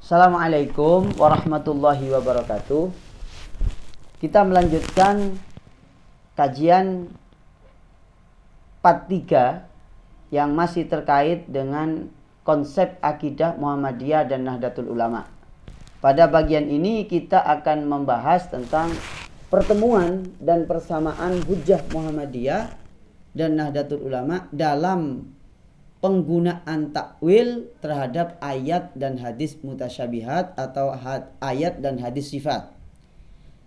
Assalamualaikum warahmatullahi wabarakatuh. Kita melanjutkan kajian part 3 yang masih terkait dengan konsep akidah Muhammadiyah dan Nahdlatul Ulama. Pada bagian ini kita akan membahas tentang pertemuan dan persamaan hujjah Muhammadiyah dan Nahdlatul Ulama dalam penggunaan takwil terhadap ayat dan hadis mutasyabihat atau ayat dan hadis sifat.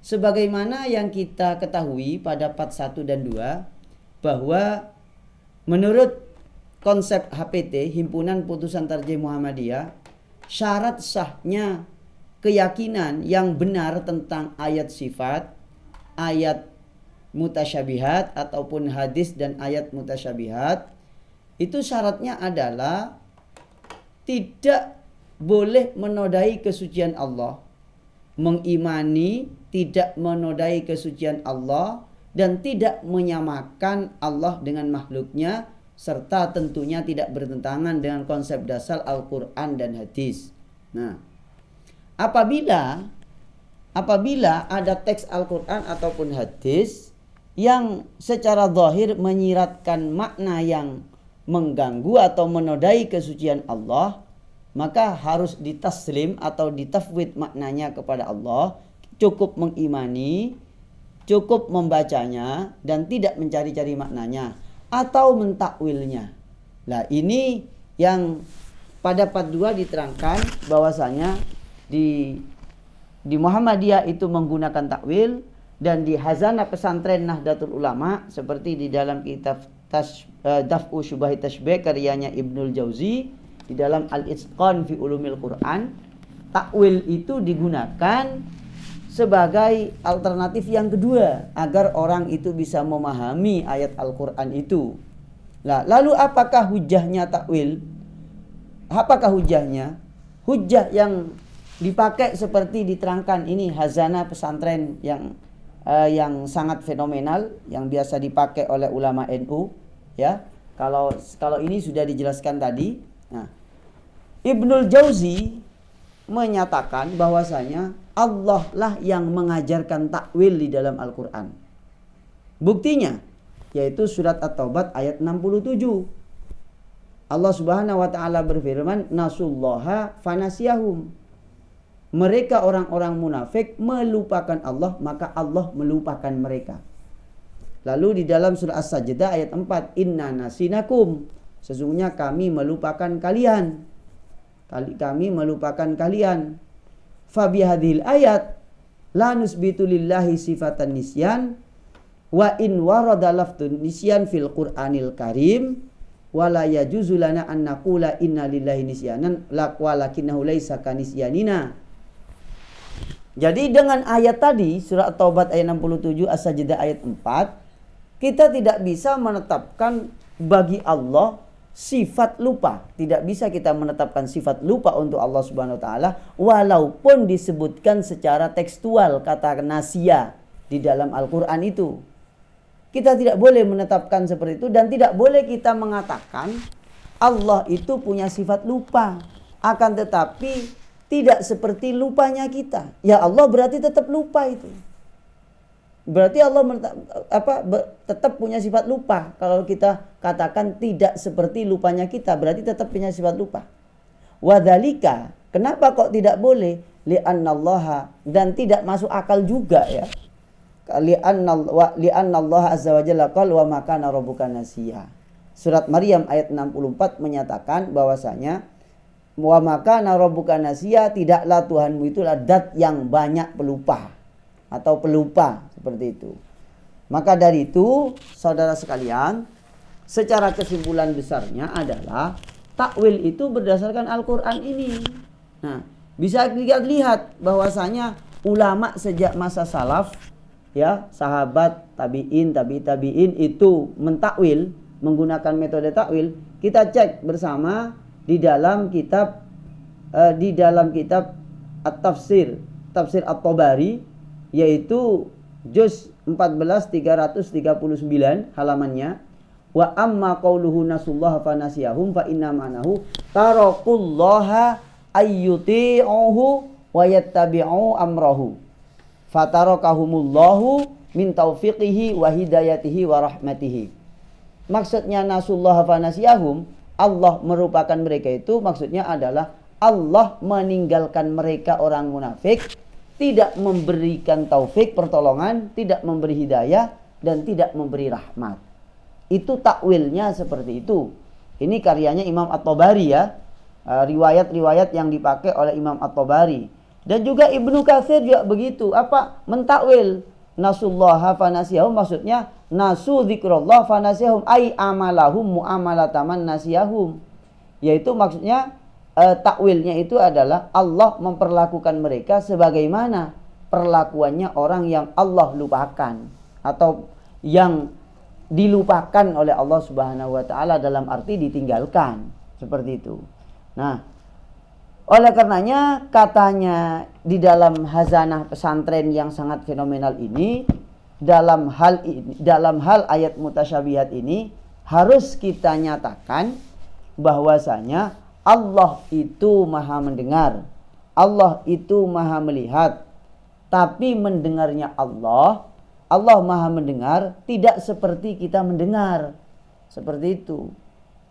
Sebagaimana yang kita ketahui pada part 1 dan 2 bahwa menurut konsep HPT, Himpunan Putusan Tarjih Muhammadiyah, syarat sahnya keyakinan yang benar tentang ayat sifat, ayat mutasyabihat ataupun hadis dan ayat mutasyabihat, itu syaratnya adalah tidak boleh menodai kesucian Allah, mengimani tidak menodai kesucian Allah, dan tidak menyamakan Allah dengan makhluknya, serta tentunya tidak bertentangan dengan konsep dasar Al-Quran dan hadis. Nah, apabila ada teks Al-Quran ataupun hadis yang secara zahir menyiratkan makna yang mengganggu atau menodai kesucian Allah, maka harus ditaslim atau ditafwid maknanya kepada Allah. Cukup mengimani, cukup membacanya, dan tidak mencari-cari maknanya atau mentakwilnya. Nah, ini yang pada part 2 diterangkan bahwasanya di Muhammadiyah itu menggunakan takwil, dan di Hazanah Pesantren Nahdlatul Ulama seperti di dalam kitab Daf'u Syubahit Tashbih karyanya Ibnul Jauzi, di dalam Al-Itqan fi Ulumil Quran, takwil itu digunakan sebagai alternatif yang kedua agar orang itu bisa memahami ayat Al-Quran itu. Nah, lalu apakah hujahnya takwil? Apakah hujahnya? Hujah yang dipakai seperti diterangkan ini Hazanah Pesantren yang sangat fenomenal, yang biasa dipakai oleh ulama NU, ya. Kalau ini sudah dijelaskan tadi. Nah, Ibnul Jauzi menyatakan bahwasanya Allah lah yang mengajarkan takwil di dalam Al-Quran. Buktinya yaitu surat At-Taubah ayat 67. Allah Subhanahu wa taala berfirman, "Nasullaha fanasiyahum." Mereka orang-orang munafik melupakan Allah, maka Allah melupakan mereka. Lalu di dalam surah As-Sajdah ayat 4, "Inna nasinakum." Sesungguhnya kami melupakan kalian. Kami melupakan kalian. Fabihadhil ayat la nusbitu lillahi sifatan nisyan wa in warada lafdun nisyan fil Qur'anil Karim wa la yajuzu lana an naqula inna lillahi nisyanan walakinnahu laisa kanisyanina. Jadi dengan ayat tadi, surah At-Taubah ayat 67, As-Sajdah ayat 4, kita tidak bisa menetapkan bagi Allah sifat lupa. Tidak bisa kita menetapkan sifat lupa untuk Allah Subhanahu wa taala walaupun disebutkan secara tekstual kata nasia di dalam Al-Qur'an itu. Kita tidak boleh menetapkan seperti itu, dan tidak boleh kita mengatakan Allah itu punya sifat lupa. Akan tetapi tidak seperti lupanya kita. Ya Allah berarti tetap lupa itu. Berarti Allah tetap punya sifat lupa. Kalau kita katakan tidak seperti lupanya kita, berarti tetap punya sifat lupa. Wadzalika, kenapa kok tidak boleh? Li'annallaha, dan tidak masuk akal juga ya. Li'annallaha azza wa jalla qala wa ma kana rabbuka nasiya. Surat Maryam ayat 64 menyatakan bahwasanya wa makana rabbuka nasiya, tidaklah Tuhanmu itulah dat yang banyak pelupa atau pelupa, seperti itu. Maka dari itu, saudara sekalian, secara kesimpulan besarnya adalah takwil itu berdasarkan Al-Quran ini. Nah, bisa kita lihat bahwasanya ulama sejak masa salaf, ya, sahabat, tabi'in, tabi'in itu mentakwil, menggunakan metode takwil. Kita cek bersama di dalam kitab At-Tafsir, Tafsir At-Tabari, yaitu juz 14 339 halamannya. Wa amma qauluhu nasullaha fanasiyahum fa inna ma'nahu tarakullaha ayyuti'uhu wa yattabi'u amrahu fatarakahumullahu min taufiqihi wa hidayatihi wa rahmatihi. Maksudnya nasullah fa nasiyahum, Allah merupakan mereka itu, maksudnya adalah Allah meninggalkan mereka orang munafik, tidak memberikan taufik pertolongan, tidak memberi hidayah, dan tidak memberi rahmat. Itu takwilnya seperti itu. Ini karyanya Imam At-Tabari ya, riwayat-riwayat yang dipakai oleh Imam At-Tabari. Dan juga Ibnu Katsir juga begitu. Apa? Mentakwil nasullaha fanasiyahum, maksudnya nasu dzikrullah fanasiyahum ay amalahum muamalataman nasiyahum. Yaitu maksudnya takwilnya itu adalah Allah memperlakukan mereka sebagaimana perlakuannya orang yang Allah lupakan atau yang dilupakan oleh Allah Subhanahu wa taala, dalam arti ditinggalkan, seperti itu. Nah, oleh karenanya katanya di dalam hazanah pesantren yang sangat fenomenal ini, dalam hal ayat mutasyabihat ini harus kita nyatakan bahwasanya Allah itu maha mendengar, Allah itu maha melihat. Tapi mendengarnya Allah maha mendengar, tidak seperti kita mendengar. Seperti itu.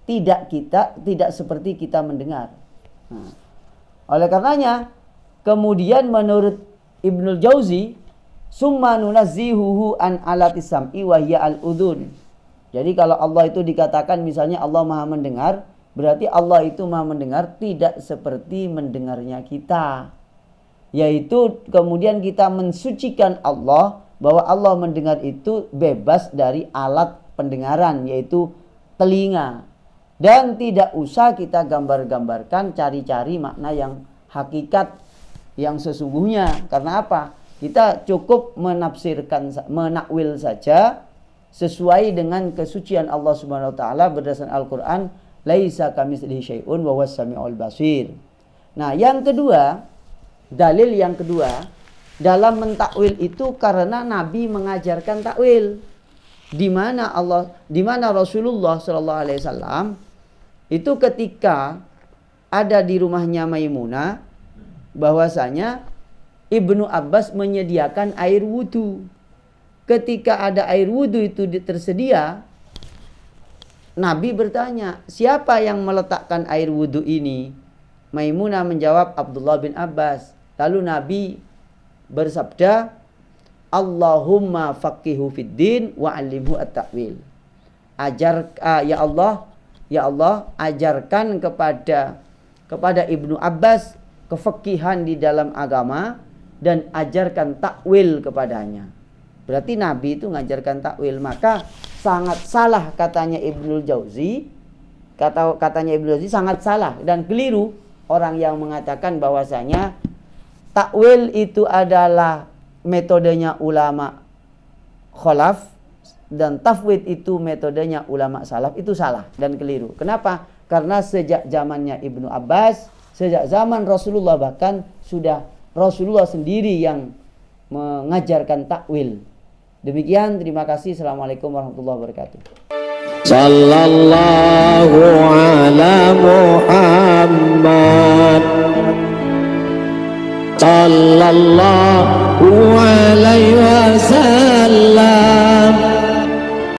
Tidak seperti kita mendengar. Nah, oleh karenanya kemudian menurut Ibnul Jauzi, summa nunazzihuhu an alatis sam'i wa hiya al-udhun. Jadi kalau Allah itu dikatakan misalnya Allah maha mendengar, berarti Allah itu maha mendengar tidak seperti mendengarnya kita. Yaitu kemudian kita mensucikan Allah bahwa Allah mendengar itu bebas dari alat pendengaran, yaitu telinga. Dan tidak usah kita gambar-gambarkan, cari-cari makna yang hakikat yang sesungguhnya. Karena apa? Kita cukup menafsirkan, menakwil saja sesuai dengan kesucian Allah Subhanahu wa taala berdasarkan Al-Qur'an, laisa kamitslihi syai'un wa huwas samiul basir. Nah, yang kedua, dalil yang kedua dalam mentakwil itu karena Nabi mengajarkan takwil. Di mana Rasulullah sallallahu alaihi wasallam itu ketika ada di rumahnya Maimunah, bahwasanya Ibnu Abbas menyediakan air wudu. Ketika ada air wudu itu tersedia, Nabi bertanya, siapa yang meletakkan air wudu ini? Maimunah menjawab, Abdullah bin Abbas. Lalu Nabi bersabda, Allahumma faqihu fid din wa 'allimhu at-ta'wil. Ya Allah, ajarkan kepada Ibnu Abbas kefiqihan di dalam agama dan ajarkan takwil kepadanya. Berarti Nabi itu mengajarkan takwil. Maka sangat salah katanya Ibnul Jauzi. Katanya Ibnul Jauzi sangat salah dan keliru orang yang mengatakan bahwasanya takwil itu adalah metodenya ulama khalaf dan tafwid itu metodenya ulama salaf. Itu salah dan keliru. Kenapa? Karena sejak zamannya Ibnu Abbas, sejak zaman Rasulullah, bahkan sudah Rasulullah sendiri yang mengajarkan takwil. Demikian, terima kasih. Assalamualaikum warahmatullahi wabarakatuh. Sallallahu ala Muhammad, sallallahu alaihi wasallam.